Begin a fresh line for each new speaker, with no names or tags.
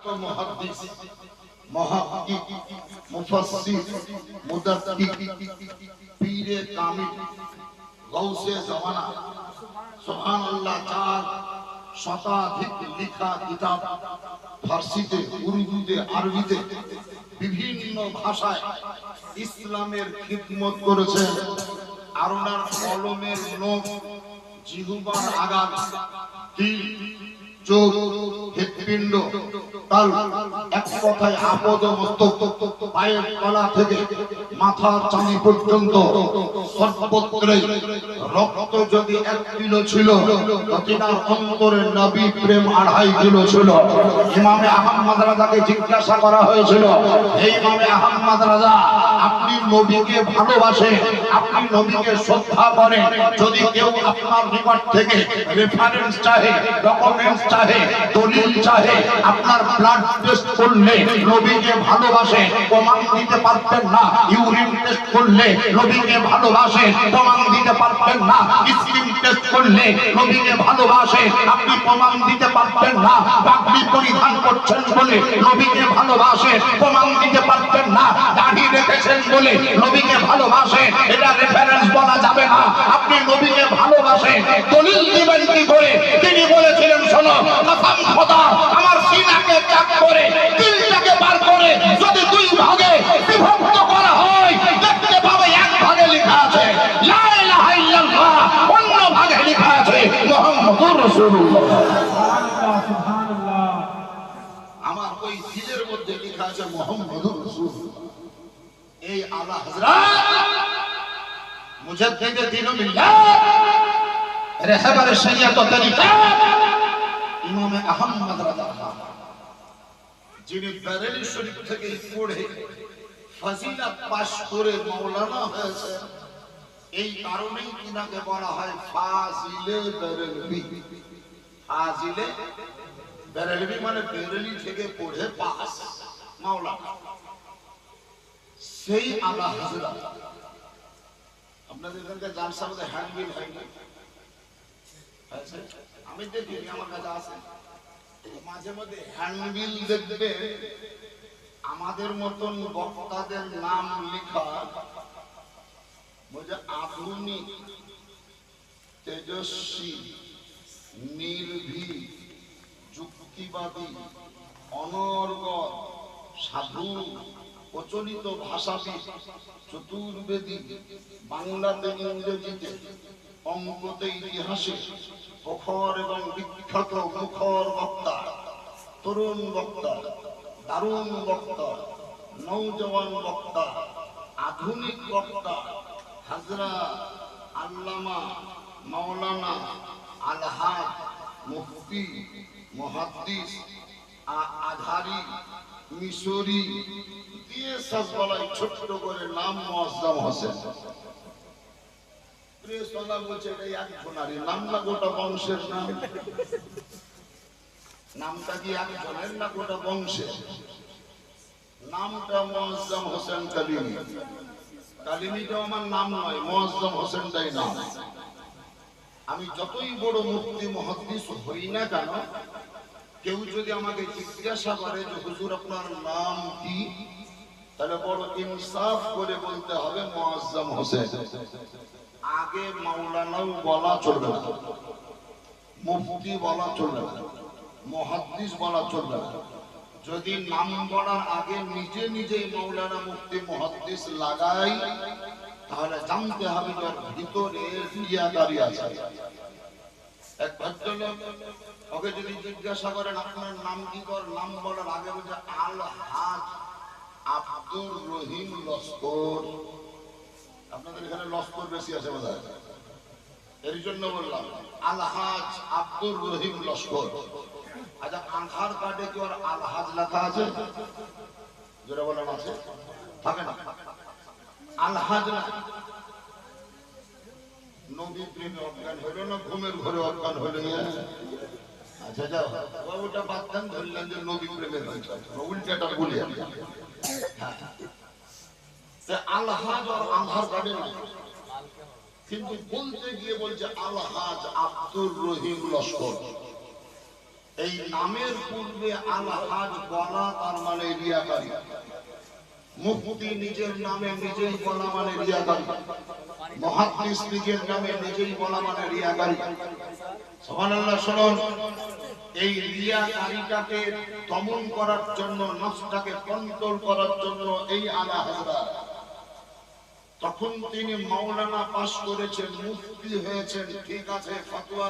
বিখ্যাত মুহাদ্দিস, মুহাক্কিক, মুফাসসির, মুদাক্কিক, পীরে কামিল, গাউসে জামানা, সুবহানাল্লাহ, 4 শতাধিক লেখা কিতাব ফার্সিতে, উর্দুতে, আরবিতে বিভিন্ন ভাষায় ইসলামের খিদমত করেছেন। আর ওনার কলমের নখ, জিহ্বার আগার, তিল, চোখ, হৃৎপিণ্ড, তাল, এক কথায় আপদ মস্তক, পায়ের তলা থেকে মাথার চাঁদি পর্যন্ত সর্বত্রই রক্ত যদি 1 কিলো ছিল, তিনার অন্তরে নবী প্রেম 2.5 কিলো ছিল। ইমামে আহমদ রাজাকে জিজ্ঞাসা করা হয়েছিল, এই ইমামে আহমদ রাজা, আপনি নবীকে ভালোবাসেন, আপনি নবীকে শ্রদ্ধা করেন, যদি কেউ আপনার নিকট থেকে রেফারেন্স চাহে, ডকুমেন্টস চাহে, দলিল চাহে, আপনার ব্লাড টেস্ট করলে নবীকে ভালোবাসে, প্রমাণ দিতে পারতেন না। ইউরিন টেস্ট করলে নবীকে ভালোবাসে, প্রমাণ দিতে পারতেন না। স্কিন টেস্ট করলে নবীকে ভালোবাসে, আপনি প্রমাণ দিতে পারতেন না। পাগড়ি পরিধান করছেন বলে নবীকে ভালোবাসে, প্রমাণ দিতে পারতেন না। দাড়ি রেখেছেন বলে নবীকে ভালোবাসে, এটা রেফারেন্স বলা যাবে না। আপনি নবীকে ভালোবাসেন, দলিল দিবেন কি করে? তিনি বলেছিলেন, শোনো, কসম খোদা, আমার সিনাকে ত্যাগ করে দিলটাকে বার করে যদি 2 ভাগে বিভক্ত করা হয়, দেখতে পাবে 1 ভাগে লেখা আছে লা ইলাহা ইল্লাল্লাহ, অন্য ভাগে লেখা আছে মুহাম্মাদুর রাসূলুল্লাহ। সুবহানাল্লাহ। আমার ওই দিলের মধ্যে লেখা আছে মুহাম্মাদুর রাসূলুল্লাহ। এই আলা হযরত মুজাদ্দিদ দ্বীন মিল্লাত, রাহবার শরিয়ত ও তরিকা ইমামে আহমদ রাজা খান, যিনি বেরেলি শরীফ থেকে পড়ে ফজিলত পাশ করে মাওলানা হয়েছে, এই কারণেই তিনাকে বলা হয় ফাজিলে বেরেলভি। ফাজিলে বেরেলভি মানে বেরেলি থেকে পড়ে পাস মাওলানা। সেই আলা হযরত, আপনাদের এখানকার জালসার মধ্যে হ্যান্ডবিল হয়নি? আমি দেখি, আমার কাছে আছে, মাঝে মধ্যে হ্যান্ডবিল দেখবে, আমাদের মতন বক্তাদের নাম লেখা, আধুনিক, তেজস্বী, নির্ভীক, যুক্তিবাদী, অনর্গল, সাধু, প্রচলিত ভাষাবিদ, চতুর্বেদী, বাংলাতে, ইংরেজিতে, অঙ্কতে, ইতিহাসে প্রখর এবং বিখ্যাত মুখর বক্তা, তরুণ বক্তা, দারুণ বক্তা, নৌজওয়ান বক্তা, আধুনিক বক্তা, হযরত আল্লামা মাওলানা আলহাজ মুফতি মুহাদ্দিস আজহারি মিশরি দিয়ে সবগুলাই ছোট করে নাম মুআজ্জম হোসেন। প্রেসওয়ালা বলছে এটা একজনারই নাম না গোটা বংশের নাম? নামটা কি একজনের না গোটা বংশের? নামটা মুআজ্জম হোসেন কালিমি। কালিমিটা আমার নাম নয়, মুআজ্জম হোসেনটাই নাম। আমি যতই বড় মুফতি মুহাদ্দিস হই না কেন, কেউ যদি আমাকে জিজ্ঞাসা করে যে হুজুর আপনার নাম কি, তাহলে বড় ইনসাফ করে বলতে হবে মুআজ্জম হোসেন। আগে মাওলানাও বলা চলবে না, মুফতি বলা চলবে না, মুহাদ্দিস বলা চলবে না। যদি নাম বলার আগে নিজে নিজেই মাওলানা মুফতি মুহাদ্দিস লাগাই, তাহলে জানতে হবে যার ভিতরে রিয়াকারী আছে। এক ভদ্রলোক, ওকে যদি জিজ্ঞাসা করেন আপনার নাম কি, কর নাম বলার আগে বলছে আলহাজ আব্দুর রহিম লস্কর। আপনাদের এখানে লস্কর বেশি আছে বোধহয়, এর জন্য বললাম আলহাজ আব্দুর রহিম লস্কর। আচ্ছা, আধার কার্ডে কি ওর আলহাজ লেখা আছে? যেটা বলেন আছে, থাকে না? আলহাজ না। নবী প্রেমে অজ্ঞান হইল না ঘুমের ঘরে অজ্ঞান হইল? আচ্ছা যাও, ওটা বাদ দেন, ধরলেন যে নবী প্রেমের হয়েছে, উল্টাটা বলি। আলহাজ আর আধার কার্ডে না, কিন্তু বলতে গিয়ে বলছে আলহাজ আব্দুর রহিম লস্কর। এই নামের পূর্বে আল হাজ বলা তার মানে রিয়াকারী। মুফতি নিজের নামে নিজেই বলা মানে রিয়াকারী। মুহাদ্দিস নিজের নামে নিজেই বলা মানে রিয়াকারী। সুবহানাল্লাহ। শুনুন, এই রিয়াকারীটাকে দমন করার জন্য, নফসটাকে কন্ট্রোল করার জন্য এই আলা হযরত, তখন তিনি মাওলানা পাশ করেছেন, মুফতি হয়েছেন, ঠিক আছে, ফতোয়া